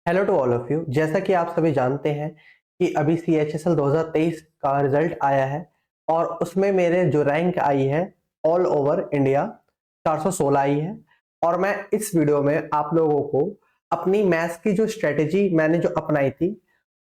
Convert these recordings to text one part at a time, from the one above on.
Hello to all of you. जैसा कि आप सभी जानते हैं कि अभी CHSL 2023 का रिजल्ट आया है और उसमें मेरे जो रैंक आई है ऑल ओवर इंडिया 416 आई है। और मैं इस वीडियो में आप लोगों को अपनी मैथ्स की जो स्ट्रेटेजी मैंने जो अपनाई थी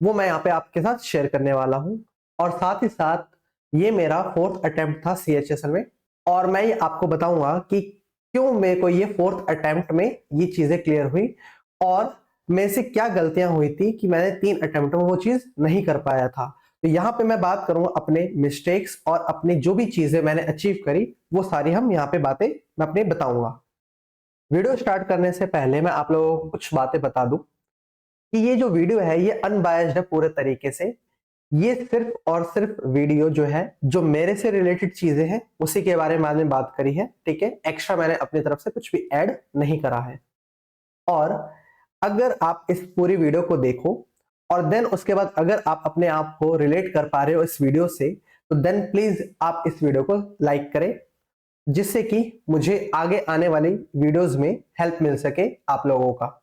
वो मैं यहाँ पे आपके साथ शेयर करने वाला हूँ। और साथ ही साथ ये मेरा फोर्थ अटेम्प्ट था CHSL में, और मैं ये आपको बताऊंगा कि क्यों मेरे को ये फोर्थ अटेम्प्ट में ये चीजें क्लियर हुई और मेरे से क्या गलतियां हुई थी कि मैंने 3 अटेम्प्ट में वो चीज नहीं कर पाया था। तो यहाँ पे मैं बात करूंगा अपने मिस्टेक्स और अपनी जो भी चीजें मैंने अचीव करी वो सारी हम यहाँ पे बातें मैं अपने बताऊंगा। वीडियो स्टार्ट करने से पहले मैं आप लोगों को कुछ बातें बता दूं कि ये जो वीडियो है ये अनबायस्ड है पूरे तरीके से। ये सिर्फ और सिर्फ वीडियो जो है जो मेरे से रिलेटेड चीजें हैं उसी के बारे में मैंने बात करी है, ठीक है। एक्स्ट्रा मैंने अपनी तरफ से कुछ भी ऐड नहीं करा है। और अगर आप इस पूरी वीडियो को देखो और देन उसके बाद अगर आप अपने आप को रिलेट कर पा रहे हो इस वीडियो से, तो देन प्लीज आप इस वीडियो को लाइक करें, जिससे कि मुझे आगे आने वाली वीडियोस में हेल्प मिल सके आप लोगों का।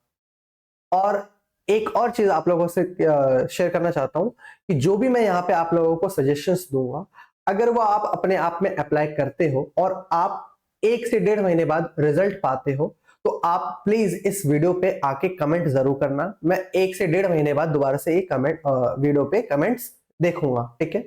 और एक और चीज आप लोगों से शेयर करना चाहता हूं कि जो भी मैं यहाँ पे आप लोगों को सजेशंस दूंगा, अगर वो आप अपने आप में अप्लाई करते हो और आप 1 से 1.5 महीने बाद रिजल्ट पाते हो, तो आप प्लीज इस वीडियो पे आके कमेंट जरूर करना। मैं 1 से 1.5 महीने बाद दोबारा से ये कमेंट वीडियो पे कमेंट्स देखूंगा, ठीक है।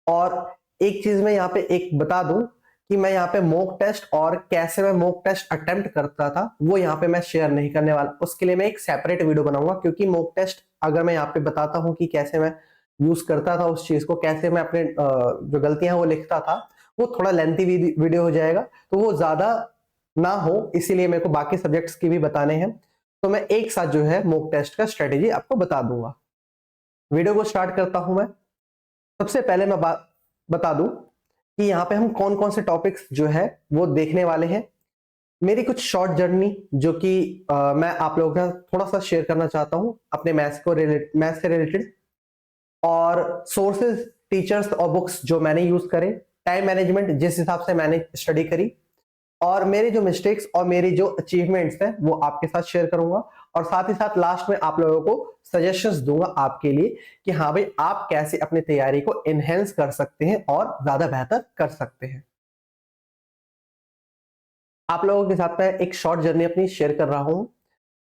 और एक चीज मैं यहाँ पे एक बता दूं कि मैं यहाँ पे मॉक टेस्ट और कैसे मैं मॉक टेस्ट अटेम्प्ट करता था वो यहाँ पे मैं शेयर नहीं करने वाला। उसके लिए मैं एक सेपरेट वीडियो बनाऊंगा, क्योंकि मॉक टेस्ट अगर मैं यहाँ पे बताता हूँ कि कैसे मैं यूज करता था उस चीज को, कैसे मैं अपने जो गलतियां वो लिखता था, वो थोड़ा लेंथी वीडियो हो जाएगा, तो वो ज्यादा ना हो, इसीलिए मेरे को बाकी सब्जेक्ट्स की भी बताने हैं। तो मैं एक साथ जो है मॉक टेस्ट का स्ट्रेटेजी आपको बता दूंगा। वीडियो को स्टार्ट करता हूं मैं। सबसे पहले मैं बता दूं कि यहाँ पे हम कौन कौन से टॉपिक्स जो है वो देखने वाले हैं। मेरी कुछ शॉर्ट जर्नी जो कि मैं आप लोगों के साथ थोड़ा सा शेयर करना चाहता हूँ अपने मैथ्स से रिलेटेड। और सोर्सेज, टीचर्स और बुक्स जो मैंने यूज करे, टाइम मैनेजमेंट जिस हिसाब से मैंने स्टडी करी, और मेरे जो मिस्टेक्स और मेरी जो अचीवमेंट्स हैं वो आपके साथ शेयर करूंगा। और साथ ही साथ लास्ट में आप लोगों को सजेशंस दूंगा आपके लिए कि हाँ भाई आप कैसे अपनी तैयारी को एनहेंस कर सकते हैं और ज्यादा बेहतर कर सकते हैं। आप लोगों के साथ मैं एक शॉर्ट जर्नी अपनी शेयर कर रहा हूं।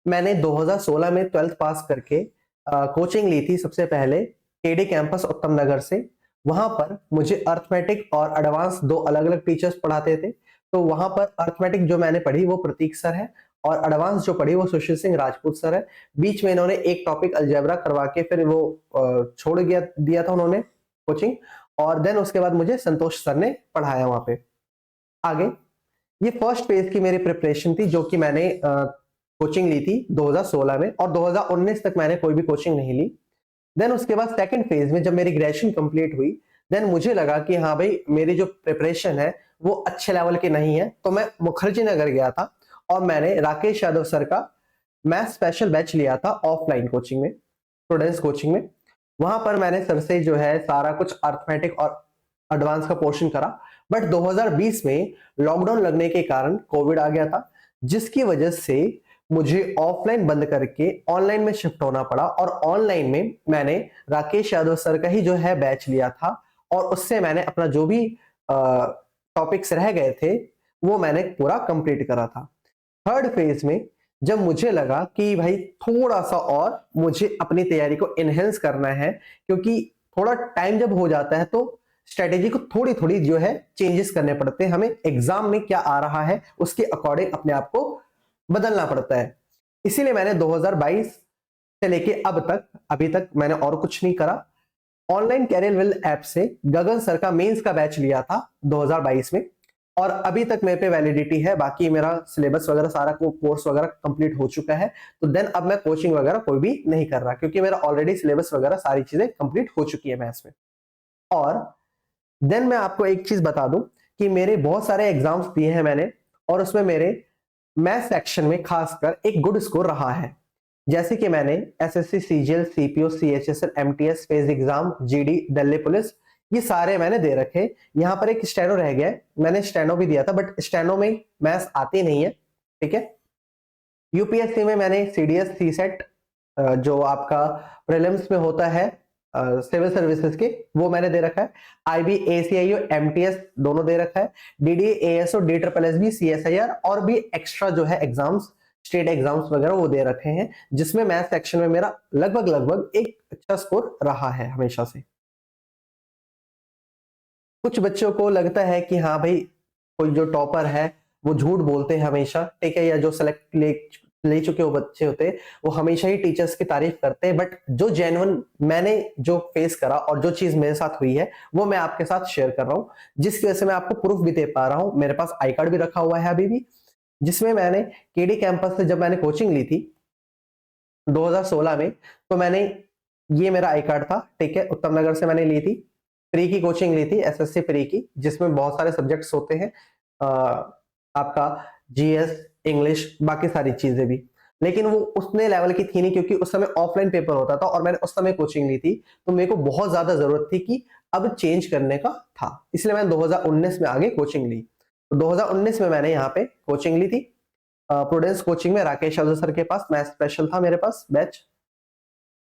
मैंने 2016 में 12th पास करके कोचिंग ली थी सबसे पहले केडी कैंपस उत्तम नगर से। वहां पर मुझे अर्थमेटिक और एडवांस दो अलग अलग टीचर्स पढ़ाते थे। तो वहां पर अर्थमेटिक जो मैंने पढ़ी वो प्रतीक सर है, और एडवांस जो पढ़ी वो सुशील सिंह राजपूत सर है। बीच में इन्होंने एक टॉपिक अलजेब्रा करवा के फिर वो छोड़ गया दिया था उन्होंने कोचिंग। और देन उसके बाद मुझे संतोष सर ने पढ़ाया वहां पे आगे। ये फर्स्ट फेज की मेरी प्रिपरेशन थी जो कि मैंने कोचिंग ली थी 2016 में, और 2019 तक मैंने कोई भी कोचिंग नहीं ली। देन उसके बाद सेकंड फेज में जब मेरी ग्रेजुएशन कंप्लीट हुई, देन मुझे लगा कि हाँ भाई मेरी जो प्रिपरेशन है वो अच्छे लेवल की नहीं है, तो मैं मुखर्जी नगर गया था और मैंने राकेश यादव सर का मैथ स्पेशल बैच लिया था ऑफलाइन कोचिंग में, स्टूडेंट्स कोचिंग में। वहां पर मैंने सर से जो है सारा कुछ अर्थमेटिक और एडवांस का पोर्शन करा। बट 2020 में लॉकडाउन लगने के कारण कोविड आ गया था, जिसकी वजह से मुझे ऑफलाइन बंद करके ऑनलाइन में शिफ्ट होना पड़ा। और ऑनलाइन में मैंने राकेश यादव सर का ही जो है बैच लिया था, और उससे मैंने अपना जो भी टॉपिक्स रह गए थे वो मैंने पूरा कंप्लीट करा था। थर्ड फेज में जब मुझे लगा कि भाई थोड़ा सा और मुझे अपनी तैयारी को एनहेंस करना है, क्योंकि थोड़ा टाइम जब हो जाता है तो स्ट्रेटेजी को थोड़ी थोड़ी जो है चेंजेस करने पड़ते हैं। हमें एग्जाम में क्या आ रहा है उसके अकॉर्डिंग अपने आप को बदलना पड़ता है। इसीलिए मैंने 2022 से लेके अब तक अभी तक मैंने और कुछ नहीं करा। ऑनलाइन कैरियर वेल ऐप से गगन सर का मेंस का बैच लिया था 2022 में, और अभी तक मेरे पे वैलिडिटी है। बाकी मेरा सिलेबस वगैरह सारा कोर्स वगैरह कंप्लीट हो चुका है। तो देन अब मैं कोचिंग वगैरह कोई भी नहीं कर रहा, क्योंकि मेरा ऑलरेडी सिलेबस वगैरह सारी चीजें कंप्लीट हो चुकी है मैथ्स में। और देन मैं आपको एक चीज बता दूं कि मेरे बहुत सारे एग्जाम्स दिए हैं मैंने, और उसमें मेरे मैथ सेक्शन में खासकर एक गुड स्कोर रहा है। जैसे कि मैंने SSC, CGL, CPO, CHSL, MTS, phase exam, GD, Delhi police, ये सारे मैंने दे रखे। यहाँ पर एक स्टेनो रह गया है, मैंने स्टेनो भी दिया था बट स्टेनो में मैथ्स आती नहीं है, ठीक है। यूपीएससी में मैंने सीडीएस, सीसेट, जो आपका प्रीलिम्स में होता है सिविल सर्विसेज के, वो मैंने दे रखा है। आईबी, एसीआईओ, एमटीएस दोनों दे रखा है। डीडी, एएसओ, DSSB, सीएसआईआर और भी एक्स्ट्रा जो है एग्जाम्स, स्टेट एग्जाम्स वगैरह वो दे रखे हैं, जिसमें मैथ सेक्शन में मेरा लगभग एक अच्छा स्कोर रहा है हमेशा से। कुछ बच्चों को लगता है कि हाँ भाई कोई जो टॉपर है वो झूठ बोलते हैं हमेशा, ठीक है, या जो सेलेक्ट ले चुके वो बच्चे होते हैं वो हमेशा ही टीचर्स की तारीफ करते हैं। बट जो जेन्युइन मैंने जो फेस करा और जो चीज मेरे साथ हुई है वो मैं आपके साथ शेयर कर रहा हूँ, जिसकी वजह से मैं आपको प्रूफ भी दे पा रहा हूँ। मेरे पास आई कार्ड भी रखा हुआ है अभी भी, जिसमें मैंने केडी कैंपस से जब मैंने कोचिंग ली थी 2016 में, तो मैंने ये मेरा आई कार्ड था, ठीक है, उत्तम नगर से मैंने ली थी, प्री की कोचिंग ली थी, एसएससी प्री की, जिसमें बहुत सारे सब्जेक्ट्स होते हैं, आपका जीएस, इंग्लिश, बाकी सारी चीजें भी। लेकिन वो उतने लेवल की थी नहीं, क्योंकि उस समय ऑफलाइन पेपर होता था और मैंने उस समय कोचिंग ली थी, तो मेरे को बहुत ज्यादा जरूरत थी कि अब चेंज करने का था, इसलिए मैंने 2019 में आगे कोचिंग ली। तो 2019 में मैंने यहाँ पे कोचिंग ली थी प्रूडेंस कोचिंग में, राकेश यादव सर के पास। मैथ स्पेशल था मेरे पास बैच।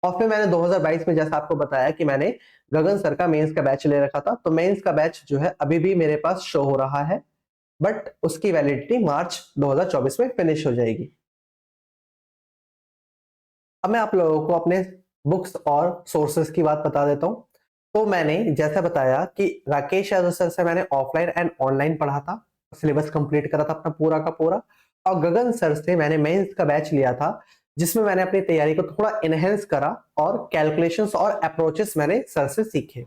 और फिर मैंने 2022 में, जैसा आपको बताया कि मैंने गगन सर का मेंस का बैच ले रखा था, तो मेंस का बैच जो है अभी भी मेरे पास शो हो रहा है, बट उसकी वैलिडिटी मार्च 2024 में फिनिश हो जाएगी। अब मैं आप लोगों को अपने बुक्स और सोर्सेस की बात बता देता हूँ। तो मैंने जैसा बताया कि राकेश यादव सर से मैंने ऑफलाइन एंड ऑनलाइन पढ़ा था, सिलेबस कंप्लीट करा था अपना पूरा का पूरा। और गगन सर से मैंने मेंस का बैच लिया था, जिसमें मैंने अपनी तैयारी को थोड़ा इनहेंस करा और कैलकुलेशंस और अप्रोचेस मैंने सर से सीखे।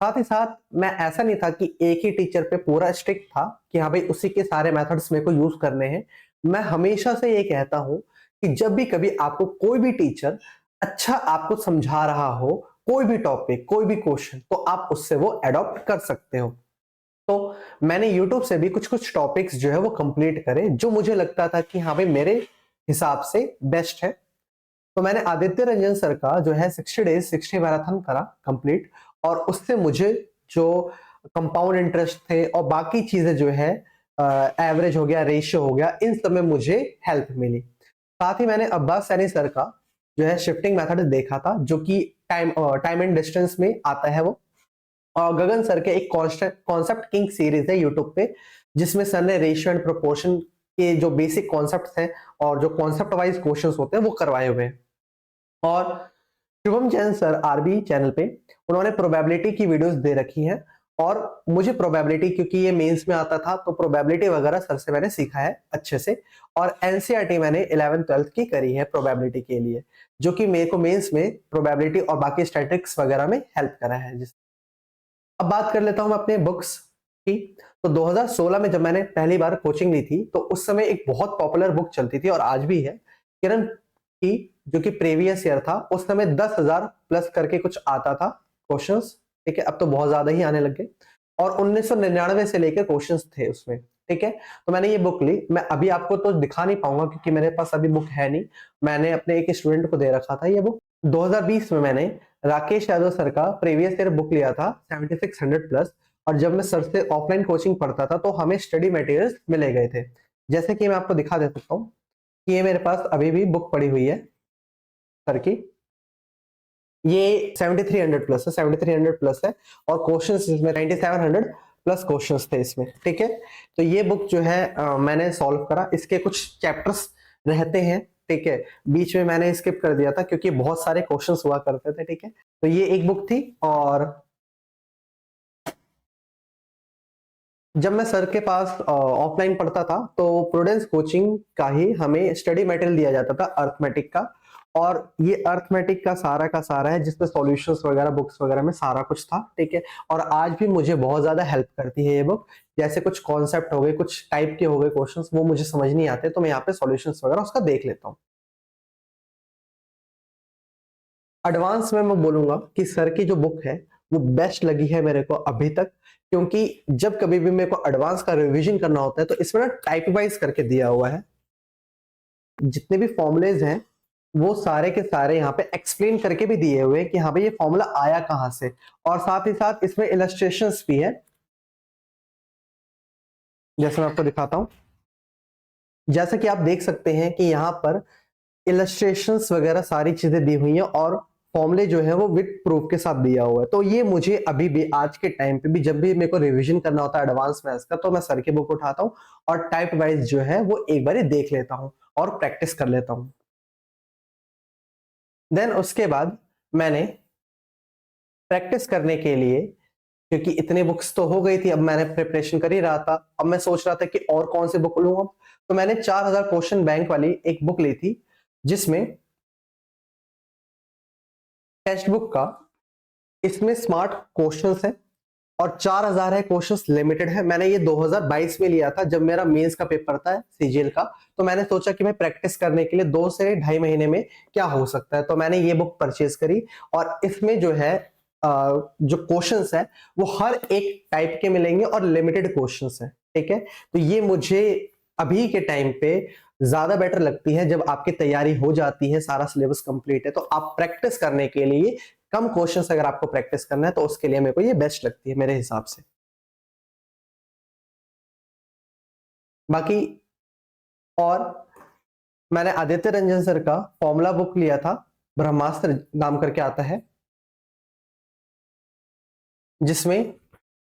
साथ ही साथ मैं ऐसा नहीं था कि एक ही टीचर पे पूरा स्ट्रिक्ट था कि हाँ भाई उसी के सारे मेथड्स मेरे को यूज करने हैं। मैं हमेशा से ये कहता हूं कि जब भी कभी आपको कोई भी टीचर अच्छा आपको समझा रहा हो, कोई भी टॉपिक, कोई भी क्वेश्चन, तो आप उससे वो अडॉप्ट कर सकते हो। तो मैंने YouTube से भी कुछ कुछ टॉपिक्स जो है वो कंप्लीट करे, जो मुझे लगता था कि हाँ भाई मेरे हिसाब से बेस्ट है। तो मैंने आदित्य रंजन सर का जो है 60 डेज 60 मैराथन करा कंप्लीट, और उससे मुझे जो कंपाउंड इंटरेस्ट थे और बाकी चीजें जो है एवरेज हो गया, रेशियो हो गया, इन सब में मुझे हेल्प मिली। साथ ही मैंने अब्बास सैनी सर का जो है शिफ्टिंग मेथड देखा था, जो कि टाइम एंड डिस्टेंस में आता है वो। और गगन सर के एक कॉन्सेप्ट किंग सीरीज है यूट्यूब पे, जिसमें सर ने रेशियो एंड प्रोपोर्शन के जो बेसिक कॉन्सेप्ट्स हैं और जो कॉन्सेप्ट वाइज क्वेश्चंस होते हैं वो करवाए हुए हैं। और Shubham Jain sir RB channel पे उन्होंने प्रोबेबिलिटी की वीडियोस दे रखी हैं, और मुझे प्रोबेबिलिटी, क्योंकि ये मेंस में आता था, तो प्रोबेबिलिटी वगैरह सर से मैंने सीखा है अच्छे से। और एनसीईआरटी मैंने 11th 12th की करी है प्रोबेबिलिटी के लिए, जो कि मेरे को मेंस में प्रोबेबिलिटी और बाकी स्टैटिस्टिक्स वगैरह में हेल्प करा है। अब बात कर लेता हूं मैं अपने बुक्स की। तो 2016 में जब मैंने पहली बार कोचिंग ली थी, तो उस समय एक बहुत पॉपुलर बुक चलती थी और आज भी है, किरण की, जो कि प्रीवियस ईयर था। उस समय 10,000 प्लस करके कुछ आता था क्वेश्चंस, ठीक है, अब तो बहुत ज्यादा ही आने लग गए। और 1999 से लेकर क्वेश्चंस थे उसमें, ठीक है। तो मैंने ये बुक ली। मैं अभी आपको तो दिखा नहीं पाऊंगा क्योंकि मेरे पास अभी बुक है नहीं, मैंने अपने एक स्टूडेंट को दे रखा था ये बुक। 2020 में मैंने राकेश यादव सर का प्रीवियस ईयर बुक लिया था 7600 प्लस। और जब मैं सर से ऑफलाइन कोचिंग पढ़ता था तो हमें स्टडी मटेरियल्स मिले गए थे, जैसे कि मैं आपको दिखा दे सकता हूँ कि ये मेरे पास अभी भी बुक पड़ी हुई है सर की। ये 7300 प्लस है, 7300 प्लस है, और क्वेश्चंस इसमें 9700 प्लस क्वेश्चंस थे इसमें, ठीक है। तो ये बुक जो है मैंने सॉल्व करा। इसके कुछ चैप्टर्स रहते हैं, ठीक है, बीच में मैंने स्किप कर दिया था क्योंकि बहुत सारे क्वेश्चंस हुआ करते थे, ठीक है। तो ये एक बुक थी। और जब मैं सर के पास ऑफलाइन पढ़ता था तो प्रूडेंस कोचिंग का ही हमें स्टडी मटेरियल दिया जाता था अर्थमेटिक का। और ये अर्थमेटिक का सारा है, जिसमें सॉल्यूशंस वगैरह बुक्स वगैरह में सारा कुछ था, ठीक है। और आज भी मुझे बहुत ज्यादा हेल्प करती है ये बुक। जैसे कुछ कॉन्सेप्ट हो गए, कुछ टाइप के हो गए क्वेश्चंस, वो मुझे समझ नहीं आते, तो मैं यहाँ पे सॉल्यूशंस वगैरह उसका देख लेता हूँ। एडवांस में मैं बोलूंगा कि सर की जो बुक है वो बेस्ट लगी है मेरे को अभी तक, क्योंकि जब कभी भी मेरे को एडवांस का रिवीजन करना होता है तो इसमें ना टाइपवाइज करके दिया हुआ है। जितने भी फॉर्मुलेज हैं वो सारे के सारे यहाँ पे एक्सप्लेन करके भी दिए हुए हैं कि हाँ भाई ये फॉर्मूला आया कहाँ से। और साथ ही साथ इसमें इलस्ट्रेशंस भी है, जैसे मैं आपको दिखाता हूँ। जैसे कि आप देख सकते हैं कि यहाँ पर इलस्ट्रेशंस वगैरह सारी चीजें दी हुई हैं और फॉर्मूले जो है वो विद प्रूफ के साथ दिया हुआ है। तो ये मुझे अभी भी आज के टाइम पे भी जब भी मेरे को रिवीजन करना होता है एडवांस मैथ्स का, तो मैं सर की बुक उठाता हूँ और टाइप वाइज जो है वो एक बार देख लेता हूँ और प्रैक्टिस कर लेता हूँ। देन उसके बाद मैंने प्रैक्टिस करने के लिए, क्योंकि इतने बुक्स तो हो गई थी, अब मैंने प्रिपरेशन कर ही रहा था, अब मैं सोच रहा था कि और कौन से बुक लूं। अब तो मैंने 4000 क्वेश्चन बैंक वाली एक बुक ली थी, जिसमें टेक्स्ट बुक का, इसमें स्मार्ट क्वेश्चंस है और 4000 है, क्वेश्चंस लिमिटेड है। मैंने ये 2022 में लिया था जब मेरा मेंस का पेपर था सीजीएल का। तो मैंने सोचा कि मैं प्रैक्टिस करने के लिए 2 से ढाई महीने में क्या हो सकता है, तो मैंने ये बुक परचेज करी। और इसमें जो है जो क्वेश्चंस है वो हर एक टाइप के मिलेंगे और लिमिटेड क्वेश्चंस है, ठीक है। तो ये मुझे अभी के टाइम पे ज्यादा बेटर लगती है जब आपकी तैयारी हो जाती है, सारा सिलेबस कंप्लीट है, तो आप प्रैक्टिस करने के लिए कम क्वेश्चंस अगर आपको प्रैक्टिस करना है तो उसके लिए मेरे को ये बेस्ट लगती है मेरे हिसाब से। बाकी और मैंने आदित्य रंजन सर का फॉर्मूला बुक लिया था, ब्रह्मास्त्र नाम करके आता है, जिसमें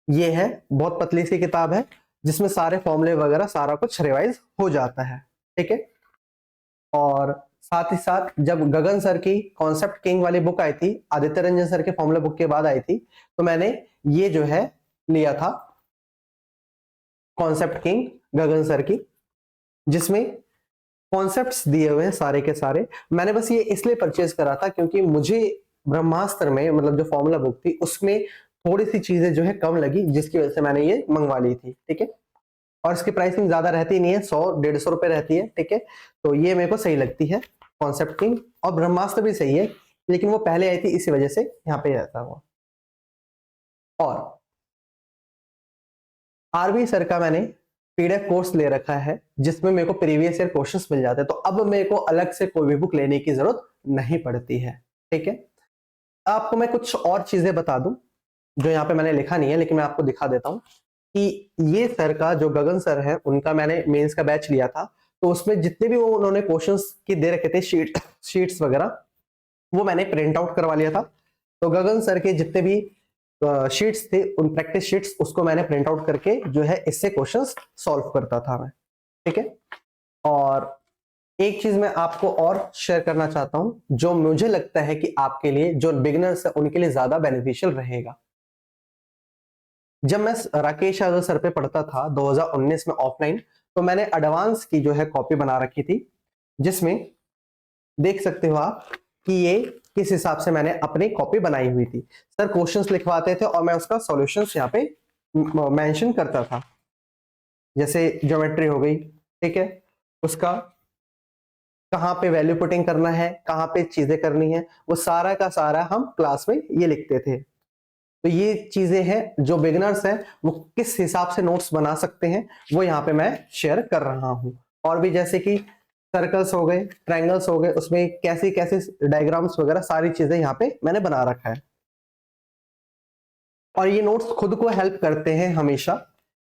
ये है, बहुत पतली सी किताब है जिसमें सारे फॉर्मूले वगैरह सारा कुछ रिवाइज हो जाता है, ठीक है। और साथ ही साथ जब गगन सर की कॉन्सेप्ट किंग वाली बुक आई थी, आदित्य रंजन सर के फॉर्मूला बुक के बाद आई थी, तो मैंने ये जो है लिया था कॉन्सेप्ट किंग गगन सर की, जिसमें कॉन्सेप्ट्स दिए हुए हैं सारे के सारे। मैंने बस ये इसलिए परचेज करा था क्योंकि मुझे ब्रह्मास्त्र में, मतलब जो फॉर्मूला बुक थी उसमें थोड़ी सी चीजें जो है कम लगी, जिसकी वजह से मैंने ये मंगवा ली थी, ठीक है। और इसकी प्राइसिंग ज्यादा रहती नहीं है, 100-150 रुपए रहती है, ठीक है। तो ये मेरे को सही लगती है कॉन्सेप्ट किंग, और ब्रह्मास्त्र भी सही है, लेकिन वो पहले आई थी इसी वजह से यहाँ पे रहता हुआ। और आरबी सर का मैंने पीडीएफ कोर्स ले रखा है जिसमें मेरे को प्रीवियस ईयर क्वेश्चंस मिल जाते हैं, तो अब मेरे को अलग से कोई भी बुक लेने की जरूरत नहीं पड़ती है, ठीक है। आपको मैं कुछ और चीजें बता दूं जो यहाँ पे मैंने लिखा नहीं है, लेकिन मैं आपको दिखा देता हूँ कि ये सर का जो गगन सर है उनका मैंने मेंस का बैच लिया था, तो उसमें जितने भी वो उन्होंने क्वेश्चंस की दे रखे थे शीट्स वगैरह, वो मैंने प्रिंट आउट करवा लिया था। तो गगन सर के जितने भी शीट्स थे, उन प्रैक्टिस शीट्स, उसको मैंने प्रिंट आउट करके जो है इससे क्वेश्चंस सॉल्व करता था मैं, ठीक है। और एक चीज मैं आपको और शेयर करना चाहता हूं जो मुझे लगता है कि आपके लिए, जो बिगिनर्स है उनके लिए ज्यादा बेनिफिशियल रहेगा। जब मैं राकेश यादव सर पे पढ़ता था 2019 में ऑफलाइन, तो मैंने एडवांस की जो है कॉपी बना रखी थी, जिसमें देख सकते हो आप कि ये किस हिसाब से मैंने अपनी कॉपी बनाई हुई थी। सर क्वेश्चंस लिखवाते थे और मैं उसका सॉल्यूशंस यहाँ पे मेंशन करता था, जैसे ज्योमेट्री हो गई, ठीक है, उसका कहाँ पे वैल्यू पुटिंग करना है, कहाँ पे चीजें करनी है, वो सारा का सारा हम क्लास में ये लिखते थे। तो ये चीजें हैं जो बिगिनर्स हैं वो किस हिसाब से नोट्स बना सकते हैं, वो यहाँ पे मैं शेयर कर रहा हूँ। और भी जैसे कि सर्कल्स हो गए, ट्रायंगल्स हो गए, उसमें कैसे कैसे डायग्राम्स वगैरह सारी चीजें यहाँ पे मैंने बना रखा है। और ये नोट्स खुद को हेल्प करते हैं हमेशा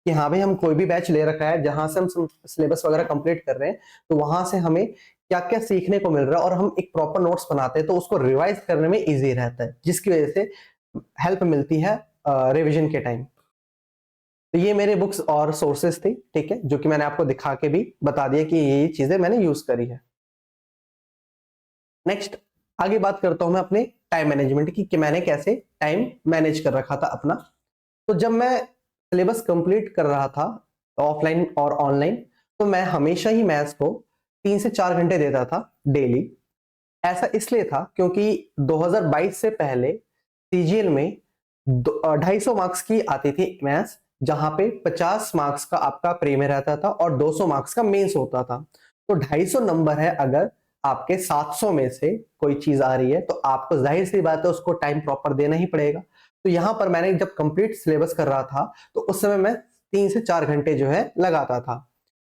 कि हाँ भाई हम कोई भी बैच ले रखा है जहां से हम सिलेबस वगैरह कंप्लीट कर रहे हैं, तो वहां से हमें क्या क्या सीखने को मिल रहा है, और हम एक प्रॉपर नोट्स बनाते हैं तो उसको रिवाइज करने में इजी रहता है, जिसकी वजह से हेल्प मिलती है रिवीजन के टाइम। तो ये मेरे बुक्स और सोर्सेस थी, ठीक है, जो कि मैंने आपको दिखा के भी बता दिया कि ये चीजें मैंने यूज करी है। नेक्स्ट आगे बात करता हूं मैं अपने टाइम मैनेजमेंट की, कि मैंने कैसे टाइम मैनेज कर रखा था अपना। तो जब मैं सिलेबस कंप्लीट कर रहा था ऑफलाइन और ऑनलाइन, तो मैं हमेशा ही मैथ्स को 3 से 4 घंटे देता था डेली। ऐसा इसलिए था क्योंकि 2022 से पहले सीजीएल में 250 मार्क्स की आती थी मैथ्स, जहां पे 50 मार्क्स का आपका प्री में रहता था और 200 मार्क्स का मेंस होता था। तो 250 नंबर है, अगर आपके 700 में से कोई चीज आ रही है तो आपको जाहिर सी बात है उसको टाइम प्रॉपर देना ही पड़ेगा। तो यहां पर मैंने जब कंप्लीट सिलेबस कर रहा था तो उस समय मैं 3 से 4 घंटे जो है लगाता था।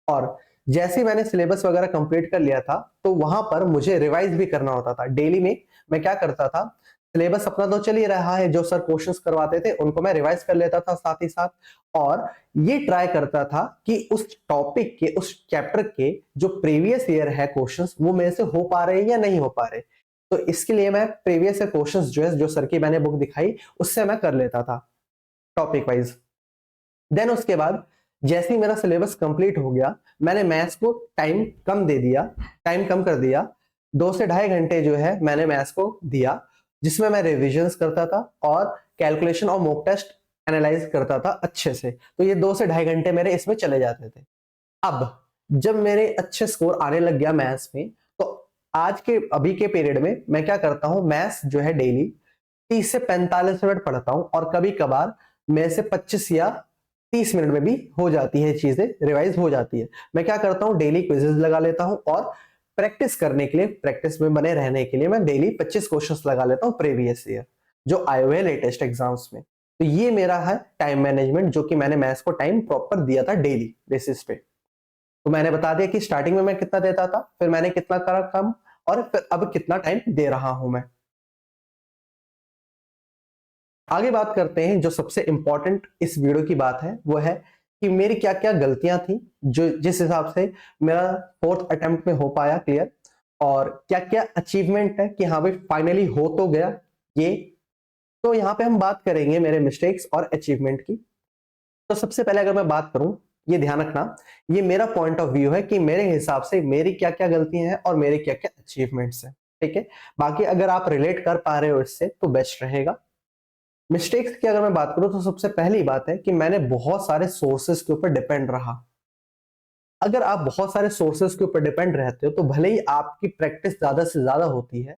और जैसे ही मैंने सिलेबस वगैरह कंप्लीट कर लिया था तो वहां पर मुझे रिवाइज भी करना होता था डेली में। मैं क्या करता था, सिलेबस अपना तो चल ही रहा है, जो सर क्वेश्चंस करवाते थे उनको मैं रिवाइज कर लेता था साथ ही साथ, और ये ट्राई करता था कि उस टॉपिक के, उस चैप्टर के जो प्रीवियस ईयर है क्वेश्चंस, वो मेरे से हो पा रहे हैं या नहीं हो पा रहे। तो इसके लिए मैं प्रीवियस ईयर क्वेश्चंस जो है, जो सर की मैंने बुक दिखाई उससे मैं कर लेता था टॉपिक वाइज। देन उसके बाद जैसे ही मेरा सिलेबस कंप्लीट हो गया, मैंने मैथ्स को टाइम कम दे दिया, टाइम कम कर दिया। 2 से ढाई घंटे जो है मैंने मैथ्स को दिया, जिसमें मैं रिविजन्स करता था और कैलकुलेशन और मॉक टेस्ट एनालाइज करता था अच्छे से। तो ये 2 से ढाई घंटे मेरे इसमें चले जाते थे। अब जब मेरे अच्छे स्कोर आने लग गया मैथ्स में, तो आज के अभी के पीरियड में मैं क्या करता हूँ, मैथ्स जो है डेली 30 से 45 मिनट पढ़ता हूँ, और कभी कभार मेरे से 25 या 30 मिनट में भी हो जाती है, चीजें रिवाइज हो जाती है। मैं क्या करता हूँ, डेली क्विजेस लगा लेता हूँ, और प्रैक्टिस करने के लिए, प्रैक्टिस में बने रहने के लिए मैं डेली 25 क्वेश्चंस लगा लेता हूँ प्रीवियस ईयर जो आए हुए लेटेस्ट एग्जाम्स में। तो ये मेरा है टाइम मैनेजमेंट, जो कि मैंने मैथ्स को टाइम प्रॉपर दिया था डेली बेसिस पे। तो मैंने बता दिया कि स्टार्टिंग में मैं कितना देता था, फिर मैंने कितना करा कम, और फिर अब कितना टाइम दे रहा हूं मैं। आगे बात करते हैं, जो सबसे इंपॉर्टेंट इस वीडियो की बात है वो है कि मेरी क्या क्या गलतियां थी, जो जिस हिसाब से मेरा फोर्थ अटेम्प्ट में हो पाया क्लियर, और क्या क्या अचीवमेंट है कि हाँ भाई फाइनली हो तो गया ये। तो यहाँ पे हम बात करेंगे मेरे मिस्टेक्स और अचीवमेंट की। तो सबसे पहले अगर मैं बात करूं, ये ध्यान रखना, ये मेरा पॉइंट ऑफ व्यू है कि मेरे हिसाब से मेरी क्या क्या गलतियां हैं और मेरे क्या क्या अचीवमेंट्स हैं, ठीक है। बाकी अगर आप रिलेट कर पा रहे हो इससे तो बेस्ट रहेगा। मिस्टेक्स की अगर मैं बात करूं, तो सबसे पहली बात है कि मैंने बहुत सारे सोर्सेस के ऊपर डिपेंड रहा। अगर आप बहुत सारे सोर्सेस के ऊपर डिपेंड रहते हो, तो भले ही आपकी प्रैक्टिस ज्यादा से ज्यादा होती है,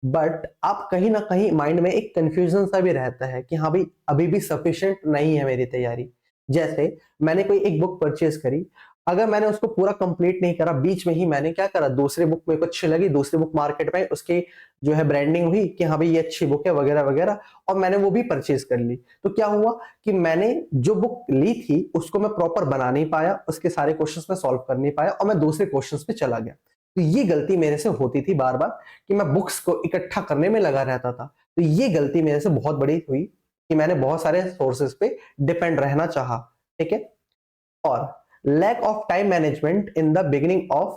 बट आप कहीं ना कहीं माइंड में एक कंफ्यूजन सा भी रहता है कि हाँ भाई अभी भी सफिशिएंट नहीं है मेरी तैयारी। जैसे मैंने कोई एक बुक परचेज करी, अगर मैंने उसको पूरा कंप्लीट नहीं करा, बीच में ही मैंने क्या करा, दूसरी बुक मेरे को अच्छी लगी, दूसरी बुक मार्केट में उसकी जो है ब्रांडिंग हुई कि हाँ भाई ये अच्छी बुक है वगैरह वगैरह, और मैंने वो भी परचेज कर ली। तो क्या हुआ कि मैंने जो बुक ली थी उसको मैं प्रॉपर बना नहीं पाया, उसके सारे क्वेश्चंस में सॉल्व कर नहीं पाया, और मैं दूसरे क्वेश्चंस पे चला गया। तो ये गलती मेरे से होती थी बार बार, कि मैं बुक्स को इकट्ठा करने में लगा रहता था। तो ये गलती मेरे से बहुत बड़ी हुई कि मैंने बहुत सारे सोर्सेस पे डिपेंड रहना चाहा, ठीक है। और lack of time management in the beginning of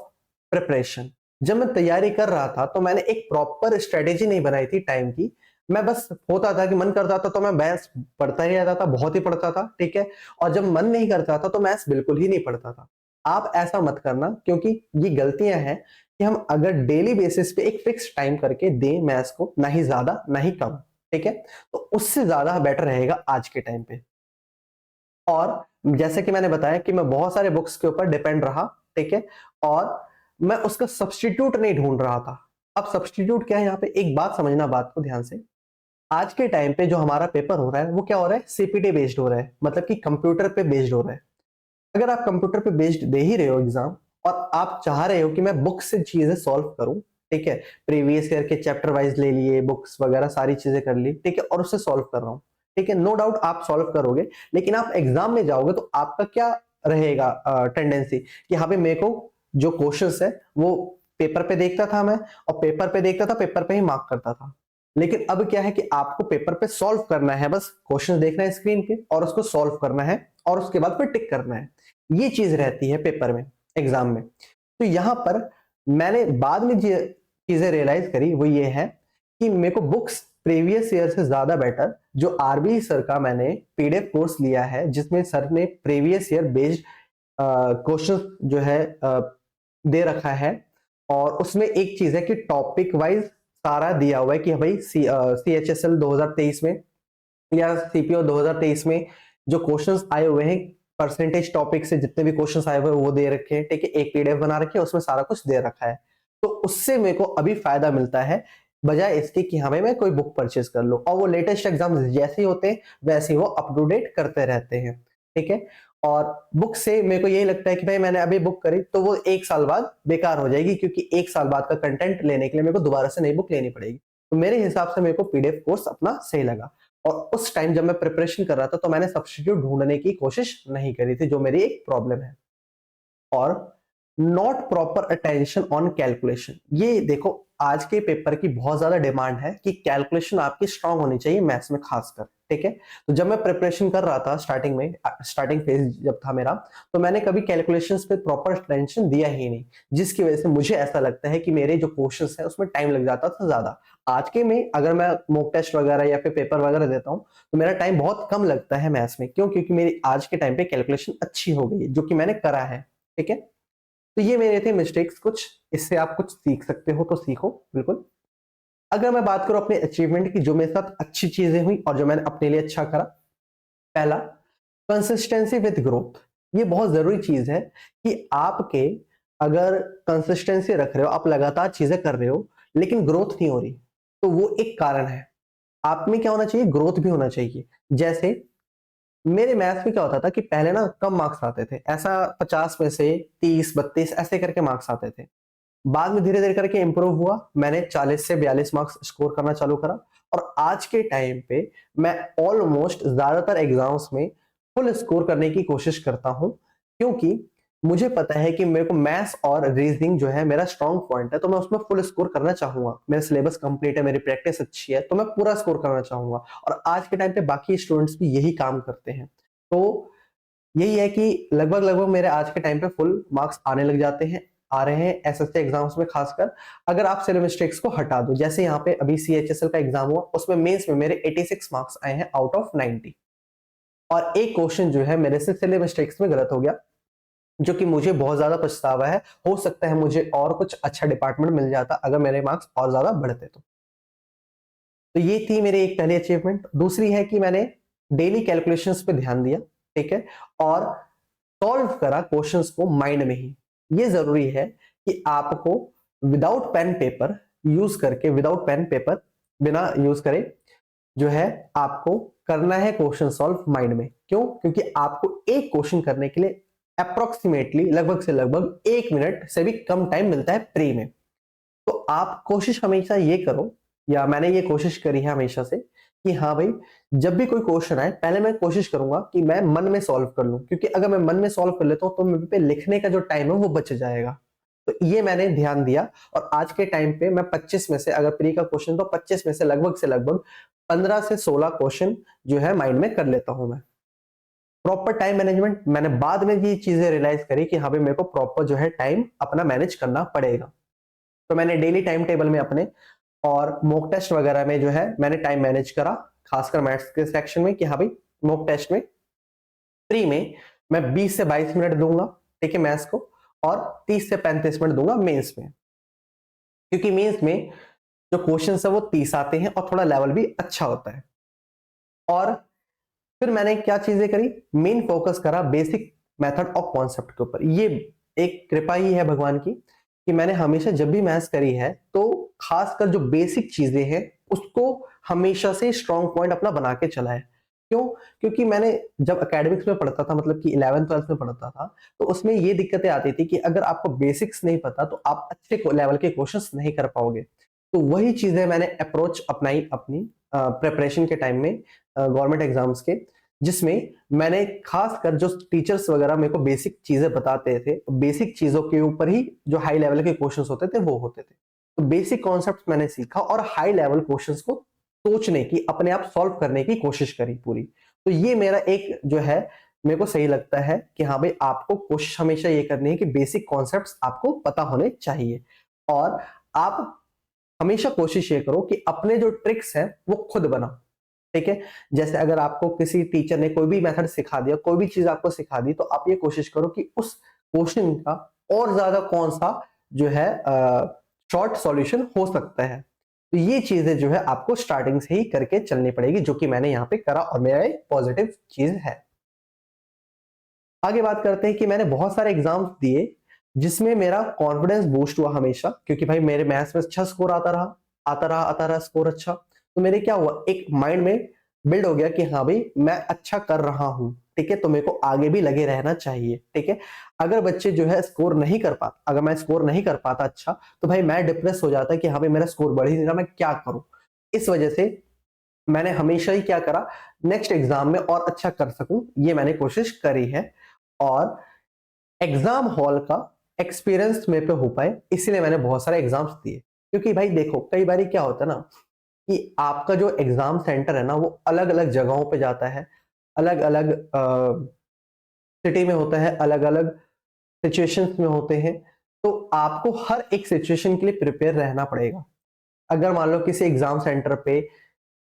preparation, जब मैं तैयारी कर रहा था तो मैंने एक प्रॉपर स्ट्रेटेजी नहीं बनाई थी टाइम की। मैं बस होता था कि मन करता था तो मैं मैथ्स पढ़ता ही रहता था, बहुत ही पढ़ता था, ठीक है। और जब मन नहीं करता था तो मैथ्स बिल्कुल ही नहीं पढ़ता था। आप ऐसा मत करना, क्योंकि ये गलतियां हैं कि हम अगर डेली बेसिस पे एक फिक्स टाइम करके दें मैथ्स को, ना ही ज्यादा ना ही कम, ठीक है, तो उससे ज्यादा बेटर रहेगा आज के टाइम पे। और जैसे कि मैंने बताया कि मैं बहुत सारे बुक्स के ऊपर डिपेंड रहा, ठीक है, और मैं उसका सब्स्टिट्यूट नहीं ढूंढ रहा था। अब सब्स्टिट्यूट क्या है, यहाँ पे एक बात समझना, बात को ध्यान से। आज के टाइम पे जो हमारा पेपर हो रहा है वो क्या हो रहा है, सीपीटी बेस्ड हो रहा है, मतलब कि कंप्यूटर पे बेस्ड हो रहा है। अगर आप कंप्यूटर पे बेस्ड दे ही रहे हो एग्जाम, और आप चाह रहे हो कि मैं बुक से चीजें सॉल्व करूं, ठीक है, प्रीवियस ईयर के चैप्टर वाइज ले लिए बुक्स वगैरह, सारी चीजें कर ली, ठीक है, और उससे सॉल्व कर रहा हूं, ठीक है, नो डाउट आप सॉल्व करोगे। लेकिन आप एग्जाम में जाओगे तो आपका क्या रहेगा टेंडेंसी, कि हाँ भाई मेरे को जो क्वेश्चंस है वो पेपर पे देखता था मैं, और पेपर पे देखता था, पेपर पे ही मार्क करता था। लेकिन अब क्या है कि आपको पेपर पे सॉल्व करना है, बस क्वेश्चन देखना है स्क्रीन पे और उसको सॉल्व करना है, और उसके बाद फिर टिक करना है। ये चीज रहती है पेपर में, एग्जाम में। तो यहां पर मैंने बाद में जो चीजें रियलाइज करी वो ये है कि मेरे को बुक्स प्रीवियस ईयर से ज्यादा बेटर, जो आरबी सर का मैंने पीडीएफ कोर्स लिया है, जिसमें सर ने प्रीवियस ईयर बेस्ड क्वेश्चन जो है दे रखा है, और उसमें एक चीज है कि टॉपिक वाइज सारा दिया हुआ है कि भाई CHSL 2023 में या सीपीओ 2023 में जो क्वेश्चंस आए हुए हैं, परसेंटेज टॉपिक से जितने भी क्वेश्चंस आए हुए हैं वो दे रखे हैं, ठीक है, एक पीडीएफ बना रखी है, उसमें सारा कुछ दे रखा है। तो उससे मेरे को अभी फायदा मिलता है, बजाय इसके कि हाँ भाई मैं कोई बुक परचेज कर लूं, और वो लेटेस्ट एग्जाम जैसे ही होते हैं वैसे ही वो अप टू डेट करते रहते हैं, ठीक है। और बुक से मेरे को यही लगता है कि भाई मैंने अभी बुक करी तो वो 1 साल बाद बेकार हो जाएगी, क्योंकि 1 साल बाद का कंटेंट लेने के लिए मेरे को दोबारा से नई बुक लेनी पड़ेगी। तो मेरे हिसाब से मेरे को पीडीएफ कोर्स अपना सही लगा। और उस टाइम जब मैं प्रिपरेशन कर रहा था तो मैंने सब्स्टिट्यूट ढूंढने की कोशिश नहीं करी थी, जो मेरी एक प्रॉब्लम है। और not proper attention on calculation. ये देखो आज के पेपर की बहुत ज्यादा डिमांड है कि कैलकुलेशन आपकी स्ट्रांग होनी चाहिए मैथ्स में खासकर, ठीक है। तो जब मैं प्रिपरेशन कर रहा था स्टार्टिंग में, स्टार्टिंग फेज जब था मेरा, तो मैंने कभी कैलकुलेशंस पे प्रॉपर अटेंशन दिया ही नहीं, जिसकी वजह से मुझे ऐसा लगता है कि मेरे जो क्वेश्चंस है उसमें टाइम लग जाता था ज्यादा। आज के में अगर मैं मॉक टेस्ट वगैरह या फिर पेपर वगैरह देता हूँ तो मेरा टाइम बहुत कम लगता है मैथ्स में। क्यों? क्योंकि मेरी आज के टाइम पे कैलकुलेशन अच्छी हो गई है, जो कि मैंने करा है, ठीक है। तो ये मेरे थे मिस्टेक्स कुछ, इससे आप कुछ सीख सकते हो तो सीखो बिल्कुल। अगर मैं बात करूं अपने अचीवमेंट की, जो मेरे साथ अच्छी चीजें हुई और जो मैंने अपने लिए अच्छा करा, पहला, कंसिस्टेंसी विद ग्रोथ। ये बहुत जरूरी चीज है कि आपके अगर कंसिस्टेंसी रख रहे हो, आप लगातार चीजें कर रहे हो लेकिन ग्रोथ नहीं हो रही, तो वो एक कारण है। आप में क्या होना चाहिए? ग्रोथ भी होना चाहिए। जैसे मेरे मैथ्स में क्या होता था कि पहले ना कम मार्क्स आते थे, ऐसा 50 में से 30 32 ऐसे करके मार्क्स आते थे। बाद में धीरे धीरे करके इंप्रूव हुआ, मैंने 40 से 42 मार्क्स स्कोर करना चालू करा, और आज के टाइम पे मैं ऑलमोस्ट ज्यादातर एग्जाम्स में फुल स्कोर करने की कोशिश करता हूं, क्योंकि मुझे पता है कि मेरे को मैथ्स और रीजनिंग जो है मेरा स्ट्रॉन्ग पॉइंट है, तो मैं उसमें फुल स्कोर करना चाहूंगा। मेरा सिलेबस कंप्लीट है, मेरी प्रैक्टिस अच्छी है, तो मैं पूरा स्कोर करना चाहूंगा। और आज के टाइम पे बाकी स्टूडेंट्स भी यही काम करते हैं। तो यही है कि लगभग लगभग मेरे आज के टाइम पे फुल मार्क्स आने लग जाते हैं, आ रहे हैं एसएससी एग्जाम्स में खासकर। अगर आप सिलेबस मिस्टेक्स को हटा दो, जैसे यहाँ पे अभी सीएचएसएल का एग्जाम हुआ, उसमें मेंस में मेरे 86 मार्क्स आए हैं आउट ऑफ 90, और एक क्वेश्चन जो है मेरे से सिलेबस मिस्टेक्स में गलत हो गया, जो कि मुझे बहुत ज्यादा पछतावा है। हो सकता है मुझे और कुछ अच्छा डिपार्टमेंट मिल जाता अगर मेरे मार्क्स और ज्यादा बढ़ते तो ये थी मेरी एक पहली अचीवमेंट। दूसरी है कि मैंने डेली कैलकुलेशंस पे ध्यान दिया, ठीक है, और सॉल्व करा क्वेश्चंस को माइंड में ही। ये जरूरी है कि आपको विदाउट पेन पेपर यूज करके, विदाउट पेन पेपर बिना यूज करे जो है आपको करना है क्वेश्चन सॉल्व माइंड में। क्यों? क्योंकि आपको एक क्वेश्चन करने के लिए अप्रोक्सीमेटली लगभग से लगभग 1 मिनट से भी कम टाइम मिलता है प्री में। तो आप कोशिश हमेशा ये करो, या मैंने ये कोशिश करी है हमेशा से, कि हाँ भाई, जब भी कोई क्वेश्चन आए पहले मैं कोशिश करूंगा कि मैं मन में सॉल्व कर लूं, क्योंकि अगर मैं मन में सॉल्व कर लेता हूं तो मेरे पे लिखने का जो टाइम है वो बच जाएगा। तो ये मैंने ध्यान दिया, और आज के टाइम पे मैं 25 में से, अगर प्री का क्वेश्चन, तो 25 में से लगभग 15 से 16 क्वेश्चन जो है माइंड में कर लेता हूं मैं। प्रॉपर टाइम मैनेजमेंट, मैंने बाद में ये चीजें रियलाइज करी कि हाँ भाई, मेरे को प्रॉपर जो है टाइम अपना मैनेज करना पड़ेगा। तो मैंने डेली टाइम टेबल में अपने और मॉक टेस्ट वगैरह में जो है मैंने टाइम मैनेज करा, खासकर मैथ्स के सेक्शन में, कि हाँ भाई मॉक टेस्ट में, प्री में मैं 20 से 22 मिनट दूंगा, ठीक है, मैथ्स को, और 30 से 35 मिनट दूंगा मेंस में, क्योंकि मेंस में जो क्वेश्चन है वो 30 आते हैं और थोड़ा लेवल भी अच्छा होता है। और फिर मैंने क्या चीजें करी, मेन फोकस करा बेसिक मेथड ऑफ कॉन्सेप्ट के ऊपर। ये एक कृपा ही है भगवान की कि मैंने हमेशा जब भी मैथ्स करी है तो खासकर जो बेसिक चीजें हैं उसको हमेशा से स्ट्रॉन्ग पॉइंट अपना बना के चला है। क्यों? क्योंकि मैंने जब एकेडमिक्स में पढ़ता था, मतलब कि 11th 12th में पढ़ता था, तो उसमें ये दिक्कतें आती थी कि अगर आपको बेसिक्स नहीं पता तो आप अच्छे लेवल के क्वेश्चंस नहीं कर पाओगे। तो वही चीजें मैंने अप्रोच अपनाई अपनी प्रिपरेशन के टाइम में, गवर्नमेंट एग्जाम्स के, जिसमें मैंने खासकर जो टीचर्स वगैरह मेरे को बेसिक चीजें बताते थे, बेसिक चीजों के ऊपर ही जो हाई लेवल के क्वेश्चंस होते थे वो होते थे। तो बेसिक कॉन्सेप्ट मैंने सीखा और हाई लेवल क्वेश्चंस को सोचने की, अपने आप सॉल्व करने की कोशिश करी पूरी। तो ये मेरा एक जो है, मेरे को सही लगता है कि हाँ भाई, आपको कोशिश हमेशा ये करनी है कि बेसिक कॉन्सेप्ट्स आपको पता होने चाहिए, और आप हमेशा कोशिश ये करो कि अपने जो ट्रिक्स हैं वो खुद बनाओ, ठीक है। जैसे अगर आपको किसी टीचर ने कोई भी मेथड सिखा दिया, कोई भी चीज आपको सिखा दी, तो आप ये कोशिश करो कि उस क्वेश्चन का और ज्यादा कौन सा जो है शॉर्ट सॉल्यूशन हो सकता है। तो ये चीजें जो है आपको स्टार्टिंग से ही करके चलनी पड़ेगी, जो कि मैंने यहाँ पे करा और मेरा एक पॉजिटिव चीज है। आगे बात करते हैं कि मैंने बहुत सारे एग्जाम्स दिए जिसमें मेरा कॉन्फिडेंस बूस्ट हुआ हमेशा, क्योंकि भाई मेरे मैथ्स में अच्छा स्कोर आता रहा स्कोर अच्छा। तो मेरे क्या हुआ, एक माइंड में बिल्ड हो गया कि हाँ भाई, मैं अच्छा कर रहा हूं, ठीक है, तो मेरे को आगे भी लगे रहना चाहिए, ठीक है। अगर बच्चे जो है स्कोर नहीं कर पाते, अगर मैं स्कोर नहीं कर पाता अच्छा, तो भाई मैं डिप्रेस हो जाता कि हाँ भाई, मेरा स्कोर बढ़ ही नहीं रहा, मैं क्या करूं। इस वजह से मैंने हमेशा ही क्या करा, नेक्स्ट एग्जाम में और अच्छा कर सकूं, ये मैंने कोशिश करी है। और एग्जाम हॉल का एक्सपीरियंस मेरे पे हो पाए, इसीलिए मैंने बहुत सारे एग्जाम्स दिए। क्योंकि भाई देखो, कई बार क्या होता है ना कि आपका जो एग्जाम सेंटर है ना वो अलग अलग जगहों पे जाता है, अलग अलग सिटी में होता है, अलग अलग सिचुएशंस में होते हैं। तो आपको हर एक सिचुएशन के लिए प्रिपेयर रहना पड़ेगा। अगर मान लो किसी एग्जाम सेंटर पे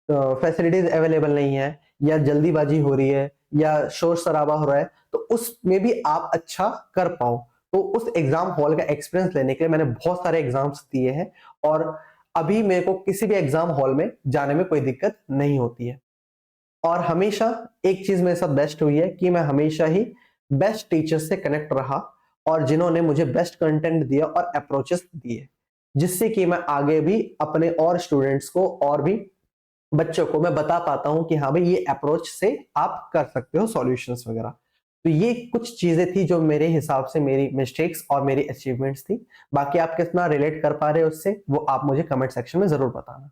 फैसिलिटीज अवेलेबल नहीं है, या जल्दीबाजी हो रही है, या शोर शराबा हो रहा है, तो उसमें भी आप अच्छा कर पाओ। तो उस एग्जाम हॉल का एक्सपीरियंस लेने के लिए मैंने बहुत सारे एग्जाम्स दिए हैं, और अभी मेरे को किसी भी एग्जाम हॉल में जाने में कोई दिक्कत नहीं होती है। और हमेशा एक चीज मेरे साथ बेस्ट हुई है कि मैं हमेशा ही बेस्ट टीचर से कनेक्ट रहा, और जिन्होंने मुझे बेस्ट कंटेंट दिया और अप्रोचेस दिए, जिससे कि मैं आगे भी अपने और स्टूडेंट्स को और भी बच्चों को मैं बता पाता हूं कि हाँ भाई, ये अप्रोच से आप कर सकते हो सॉल्यूशंस वगैरह। तो ये कुछ चीजें थी जो मेरे हिसाब से मेरी मिस्टेक्स और मेरी अचीवमेंट्स थी। बाकी आप कितना रिलेट कर पा रहे हो उससे, वो आप मुझे कमेंट सेक्शन में जरूर बताना।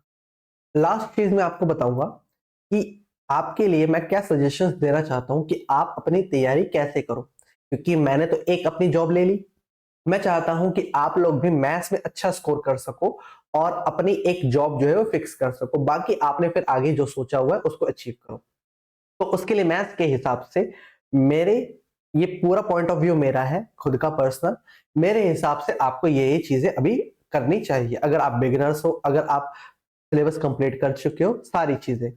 लास्ट चीज मैं आपको बताऊंगा कि आपके लिए मैं क्या सजेशंस देना चाहता हूं कि आप अपनी तैयारी कैसे करो। क्योंकि मैंने तो एक अपनी जॉब ले ली, मैं चाहता हूं कि आप लोग भी मैथ्स में अच्छा स्कोर कर सको और अपनी एक जॉब जो है वो फिक्स कर सको। बाकी आपने फिर आगे जो सोचा हुआ है उसको अचीव करो। तो उसके लिए मैथ्स के हिसाब से मेरे, ये पूरा पॉइंट ऑफ व्यू मेरा है खुद का पर्सनल, मेरे हिसाब से आपको ये चीजें अभी करनी चाहिए। अगर आप बिगिनर्स हो, अगर आप सिलेबस कंप्लीट कर चुके हो, सारी चीजें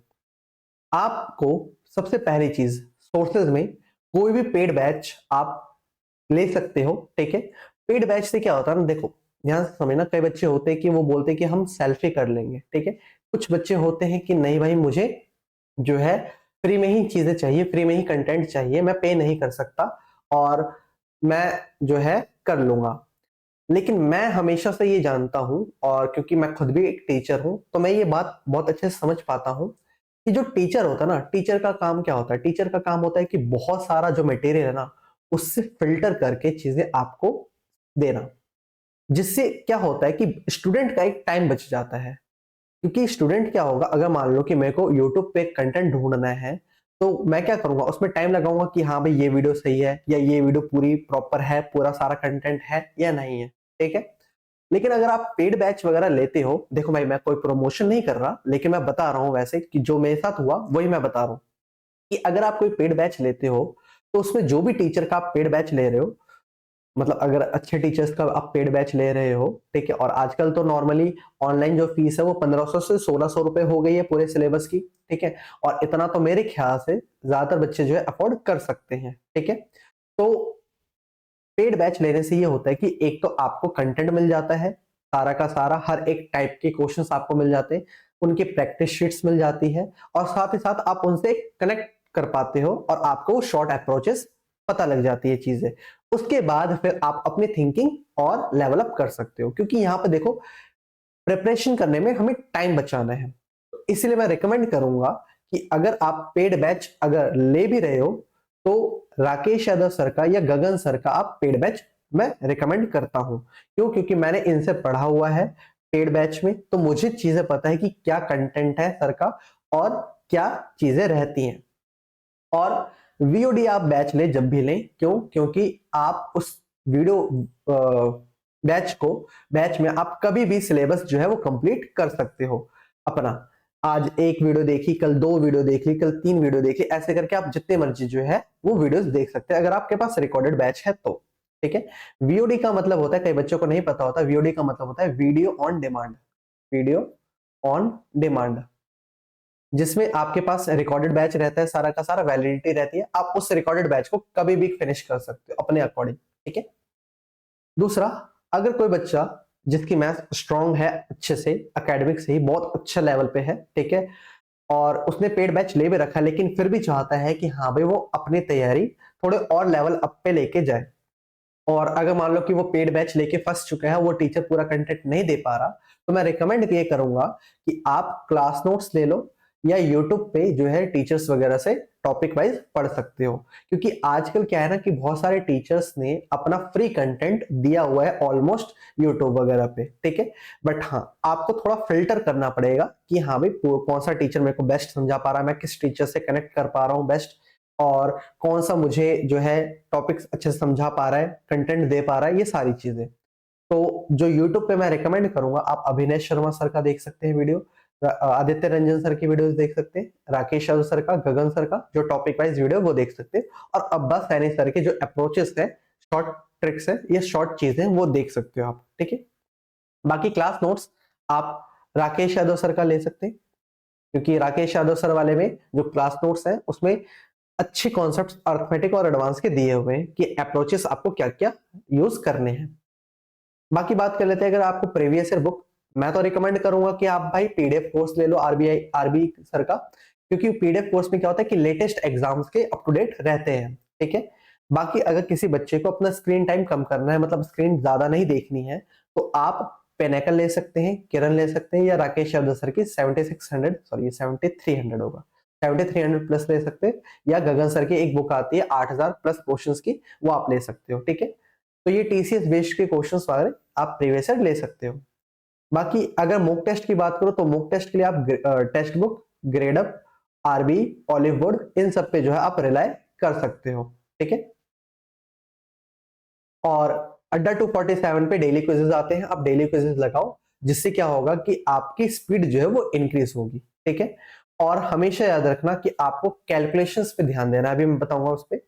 आपको, सबसे पहली चीज सोर्सेज में कोई भी पेड बैच आप ले सकते हो। ठीक है, पेड बैच से क्या होता है ना, देखो ध्यान से समझना, कई बच्चे होते हैं कि वो बोलते हैं कि हम सेल्फी कर लेंगे। ठीक है, कुछ बच्चे होते हैं कि नहीं भाई, मुझे जो है फ्री में ही चीजें चाहिए, फ्री में ही कंटेंट चाहिए, मैं पे नहीं कर सकता और मैं जो है कर लूंगा। लेकिन मैं हमेशा से ये जानता हूं, और क्योंकि मैं खुद भी एक टीचर हूं, तो मैं ये बात बहुत अच्छे से समझ पाता हूं कि जो टीचर होता है ना, टीचर का काम क्या होता है, टीचर का काम होता है कि बहुत सारा जो मटेरियल है ना, उससे फिल्टर करके चीजें आपको देना। जिससे क्या होता है कि स्टूडेंट का एक टाइम बच जाता है। क्योंकि स्टूडेंट क्या होगा, अगर मान लो कि मेरे को यूट्यूब पे कंटेंट ढूंढना है, तो मैं क्या करूंगा, उसमें टाइम लगाऊंगा कि हाँ भाई ये वीडियो सही है, या ये वीडियो पूरी प्रॉपर है, पूरा सारा कंटेंट है या नहीं है। ठीक है, लेकिन अगर आप पेड बैच वगैरह लेते हो, देखो भाई मैं कोई प्रमोशन नहीं कर रहा, लेकिन मैं बता रहा हूं वैसे कि जो मेरे साथ हुआ वही मैं बता रहा हूं कि अगर आप कोई पेड बैच लेते हो, तो उसमें जो भी टीचर का आप पेड बैच ले रहे हो, मतलब अगर अच्छे टीचर्स का आप पेड बैच ले रहे हो, ठीक है, और आजकल तो नॉर्मली ऑनलाइन जो फीस है वो 1500 से 1600 रुपए हो गई है पूरे सिलेबस की। ठीक है, और इतना तो मेरे ख्याल से ज्यादातर बच्चे जो है अफोर्ड कर सकते हैं। ठीक है, तो पेड बैच लेने से ये होता है कि एक तो आपको कंटेंट मिल जाता है, सारा का सारा हर एक टाइप के क्वेश्चंस आपको मिल जाते हैं, उनकी प्रैक्टिस शीट्स मिल जाती है, और साथ ही साथ आप उनसे कनेक्ट कर पाते हो, और आपको शॉर्ट अप्रोचेस पता लग जाती है चीजें। उसके बाद फिर आप अपनी थिंकिंग और लेवल अप कर सकते हो, क्योंकि यहाँ पे देखो प्रिपरेशन करने में हमें टाइम बचाना है। तो इसलिए मैं रिकमेंड करूंगा कि अगर आप पेड बैच अगर ले भी रहे हो, तो राकेश यादव सर का या गगन सर का आप पेड बैच मैं रिकमेंड करता हूं। क्यों? क्योंकि मैंने इनसे पढ़ा हुआ है पेड बैच में, तो मुझे चीजें पता है कि क्या कंटेंट है सर का और क्या चीजें रहती हैं। और वीओडी आप बैच लें जब भी लें, क्यों? क्योंकि आप उस वीडियो बैच में आप कभी भी सिलेबस जो है वो कंप्लीट कर सकते हो अपना। आज एक वीडियो देखी, कल दो वीडियो देख ली, कल तीन वीडियो देखी, ऐसे करके आप जितने मर्जी जो है वो वीडियोस देख सकते हैं, अगर आपके पास रिकॉर्डेड बैच है तो। ठीक है, वीओडी का मतलब होता है, कई बच्चों को नहीं पता होता, वीओडी का मतलब होता है video on demand. Video on demand, जिसमें आपके पास रिकॉर्डेड बैच रहता है, सारा का सारा वैलिडिटी रहती है, आप उस रिकॉर्डेड बैच को कभी भी फिनिश कर सकते हो अपने अकॉर्डिंग। ठीक है, दूसरा, अगर कोई बच्चा जिसकी मैथ स्ट्रांग है, अच्छे से एकेडमिक से ही बहुत अच्छा लेवल पे है, ठीक है, और उसने पेड बैच ले भी रखा, लेकिन फिर भी चाहता है कि हाँ भाई वो अपनी तैयारी थोड़े और लेवल अप पे लेके जाए, और अगर मान लो कि वो पेड बैच लेके फंस चुका है, वो टीचर पूरा कंटेंट नहीं दे पा रहा, तो मैं रिकमेंड ये करूंगा कि आप क्लास नोट्स ले लो, या यूट्यूब पे जो है टीचर्स वगैरह से टॉपिक वाइज पढ़ सकते हो। क्योंकि आजकल क्या है ना कि बहुत सारे टीचर्स ने अपना फ्री कंटेंट दिया हुआ है ऑलमोस्ट यूट्यूब वगैरह पे। ठीक है, बट हाँ आपको थोड़ा फिल्टर करना पड़ेगा कि हाँ भाई कौन सा टीचर मेरे को बेस्ट समझा पा रहा है, मैं किस टीचर से कनेक्ट कर पा रहा हूँ बेस्ट, और कौन सा मुझे जो है टॉपिक्स अच्छे से समझा पा रहा है, कंटेंट दे पा रहा है, ये सारी चीजें। तो जो यूट्यूब पे मैं रिकमेंड करूंगा, आप अभिनय शर्मा सर का देख सकते हैं वीडियो, आदित्य रंजन सर की वीडियोस देख सकते हैं, राकेश यादव सर का, गगन सर का जो टॉपिक वाइज वीडियो वो देख सकते हैं, और अब्बास सैनी सर के जो अप्रोचेस है, शॉर्ट ट्रिक्स है, ये शॉर्ट चीजें वो देख सकते हो आप, ठीक है। बाकी क्लास नोट्स आप राकेश यादव सर का ले सकते हैं, क्योंकि राकेश यादव सर वाले में जो क्लास नोट्स है उसमें अच्छे कॉन्सेप्ट्स अर्थमेटिक और एडवांस के दिए हुए हैं कि अप्रोचेस आपको क्या क्या यूज करने हैं। बाकी बात कर लेते हैं, अगर आपको प्रीवियस ईयर बुक, मैं तो रिकमेंड करूंगा कि आप भाई पीडीएफ कोर्स ले लो आरबी सर का, क्योंकि पीडीएफ कोर्स में क्या होता है कि लेटेस्ट एग्जाम्स के अप टू डेट रहते हैं, ठीक है। बाकी अगर किसी बच्चे को अपना स्क्रीन टाइम कम करना है, मतलब स्क्रीन ज्यादा नहीं देखनी है, तो आप पेनेकल ले सकते हैं, किरण ले सकते हैं, या राकेश यादव सर की 7600, सॉरी 7300 होगा, 7300 प्लस ले सकते हैं, या गगन सर की एक बुक आती है 8000 प्लस क्वेश्चंस की, वो आप ले सकते हो, ठीक है। तो ये टीसीएस बेस्ड के क्वेश्चंस वगैरह आप प्रीवियस ईयर ले सकते हो। बाकी अगर मॉक टेस्ट की बात करो, तो मॉक टेस्ट के लिए आप text book, Gradeup, RB, Oliveboard, इन सब पे जो है आप रिलाय कर सकते हो, ठीक है। और अड्डा 247 पे डेली क्विजेज आते हैं, आप डेली क्विजेज लगाओ, जिससे क्या होगा कि आपकी स्पीड जो है वो इंक्रीज होगी, ठीक है। और हमेशा याद रखना कि आपको कैलकुलेशंस पे ध्यान देना है, अभी मैं बताऊंगा उस पर।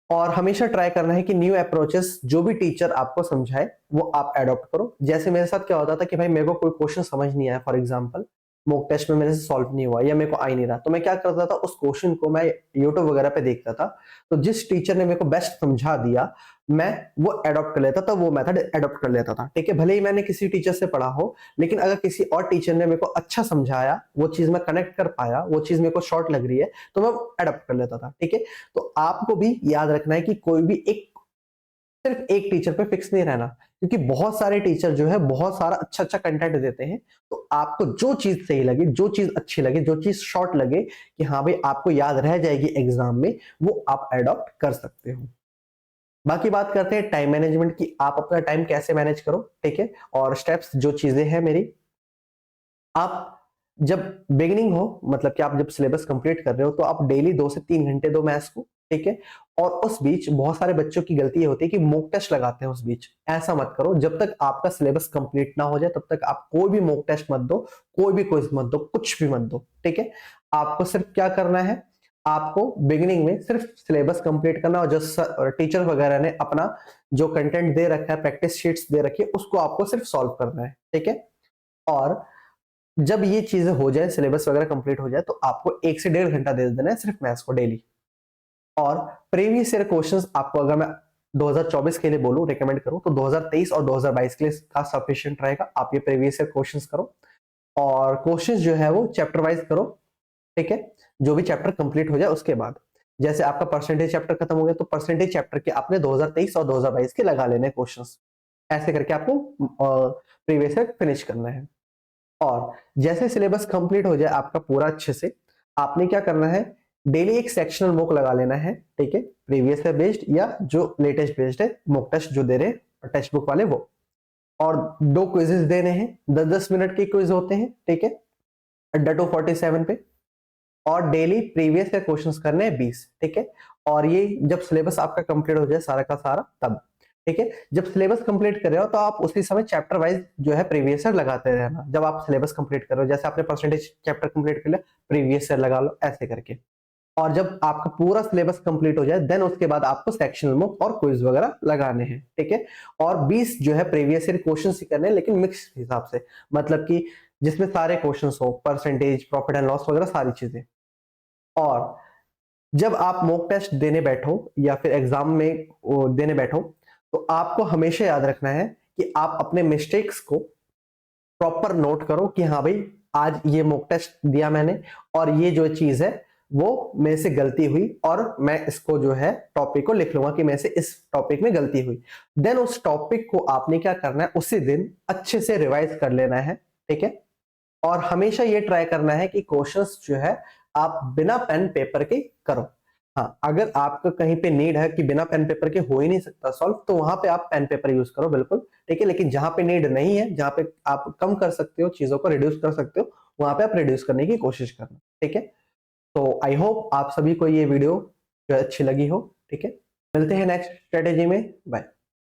और हमेशा ट्राई करना है कि न्यू अप्रोचेस जो भी टीचर आपको समझाए वो आप एडॉप्ट करो। जैसे मेरे साथ क्या होता था कि भाई मेरे को कोई क्वेश्चन समझ नहीं आया, फॉर एग्जांपल मॉक टेस्ट में मेरे से सॉल्व नहीं हुआ या मेरे को आ ही नहीं रहा, तो मैं क्या करता था, उस क्वेश्चन को मैं यूट्यूब वगैरह पे देखता था, तो जिस टीचर ने मेरे को बेस्ट समझा दिया मैं वो एडॉप्ट कर लेता था, वो मेथड एडॉप्ट कर लेता था, ठीक है। भले ही मैंने किसी टीचर से पढ़ा हो, लेकिन अगर किसी और टीचर ने मेरे को अच्छा समझाया, वो चीज मैं कनेक्ट कर पाया, वो चीज मेरे को शॉर्ट लग रही है, तो मैं एडॉप्ट कर लेता था, ठीक है। तो आपको भी याद रखना है कि कोई भी एक, सिर्फ एक टीचर पे फिक्स नहीं रहना, क्योंकि बहुत सारे टीचर जो है बहुत सारा अच्छा अच्छा कंटेंट देते हैं। तो आपको जो चीज सही लगे, जो चीज अच्छी लगे, जो चीज शॉर्ट लगे कि हाँ भाई आपको याद रह जाएगी एग्जाम में, वो आप एडॉप्ट कर सकते हो। बाकी बात करते हैं टाइम मैनेजमेंट की, आप अपना टाइम कैसे मैनेज करो, ठीक है। और स्टेप्स जो चीजें हैं मेरी, आप जब बिगिनिंग हो, मतलब कि आप जब सिलेबस कंप्लीट कर रहे हो, तो आप डेली 2 से 3 घंटे दो मैथ्स को, ठीक है। और उस बीच बहुत सारे बच्चों की गलती ये होती है कि मॉक टेस्ट लगाते हैं उस बीच, ऐसा मत करो। जब तक आपका सिलेबस कंप्लीट ना हो जाए तब तक आप कोई भी मॉक टेस्ट मत दो, कोई भी क्विज मत दो, कुछ भी मत दो, ठीक है। आपको सिर्फ क्या करना है, आपको बिगिनिंग में सिर्फ सिलेबस कंप्लीट करना, और जो टीचर वगैरह ने अपना जो कंटेंट दे रखा है, प्रैक्टिस शीट्स दे रखी है, उसको आपको सिर्फ सॉल्व करना है, ठीक है। और जब ये चीजें हो जाए, सिलेबस वगैरह कंप्लीट हो जाए, तो आपको 1 से 1.5 घंटा दे देना है सिर्फ मैथ्स को डेली। और प्रीवियस ईयर क्वेश्चंस आपको, अगर मैं 2024 के लिए बोलूं, रिकमेंड करूं, तो 2023 और 2022 के लिए का सफिशिएंट रहेगा। आप ये प्रीवियस ईयर क्वेश्चंस करो, और क्वेश्चंस जो है वो चैप्टर वाइज करो, ठीक है। जो भी चैप्टर कंप्लीट हो जाए उसके बाद, जैसे आपका परसेंटेज चैप्टर खत्म हो गया, तो परसेंटेज चैप्टर के आपने 2023 और 2022 के लगा लेने क्वेश्चंस, ऐसे करके आपको प्रीवियस ईयर फिनिश करना है। और जैसे सिलेबस कंप्लीट हो जाए आपका पूरा अच्छे से, आपने क्या करना है, डेली एक सेक्शनल मॉक लगा लेना है, ठीक है। प्रीवियस ईयर बेस्ड या जो लेटेस्ट बेस्ड है, मॉक टेस्ट जो दे रहे हैं टेक्स्ट बुक वाले वो। और 2 क्विजेस देने हैं, 10-10 मिनट के क्विज होते हैं, ठीक है, अड्डा 247 पे। और डेली प्रीवियस ईयर क्वेश्चंस करने हैं 20, ठीक है। और ये जब सिलेबस आपका कंप्लीट हो जाए सारा का सारा, तब, ठीक है। जब सिलेबस कंप्लीट कर रहे हो तो आप उसी समय चैप्टर वाइज जो है प्रीवियस ईयर लगाते रहना। जब आप सिलेबस कंप्लीट कर रहे हो, जैसे आपने परसेंटेज चैप्टर कंप्लीट कर लिया, प्रीवियस ईयर लगा लो, ऐसे करके। और जब आपका पूरा सिलेबस कंप्लीट हो जाए, देन उसके बाद आपको सेक्शनल मॉक और क्विज वगैरह लगाने हैं, ठीक है। और 20 जो है प्रीवियस ईयर क्वेश्चन ही करने हैं, लेकिन मिक्स हिसाब से, मतलब कि जिसमें सारे क्वेश्चन हो, परसेंटेज, प्रॉफिट एंड लॉस वगैरह सारी चीजें। और जब आप मॉक टेस्ट देने बैठो या फिर एग्जाम में देने बैठो, तो आपको हमेशा याद रखना है कि आप अपने मिस्टेक्स को प्रॉपर नोट करो कि हाँ भाई आज ये मॉक टेस्ट दिया मैंने, और ये जो चीज है वो मेरे से गलती हुई, और मैं इसको जो है टॉपिक को लिख लूंगा कि मेरे से इस टॉपिक में गलती हुई। देन उस टॉपिक को आपने क्या करना है, उसी दिन अच्छे से रिवाइज कर लेना है, ठीक है। और हमेशा ये ट्राई करना है कि क्वेश्चंस जो है आप बिना पेन पेपर के करो। हाँ, अगर आपको कहीं पे नीड है कि बिना पेन पेपर के हो ही नहीं सकता सॉल्व, तो वहां पे आप पेन पेपर यूज करो, बिल्कुल, ठीक है। लेकिन जहां पे नीड नहीं है, जहां पे आप कम कर सकते हो, चीजों को रिड्यूस कर सकते हो, वहां पे आप रिड्यूस करने की कोशिश करना, ठीक है। तो आई होप आप सभी को ये वीडियो जो अच्छी लगी हो। ठीक है, मिलते हैं नेक्स्ट स्ट्रेटेजी में। बाय।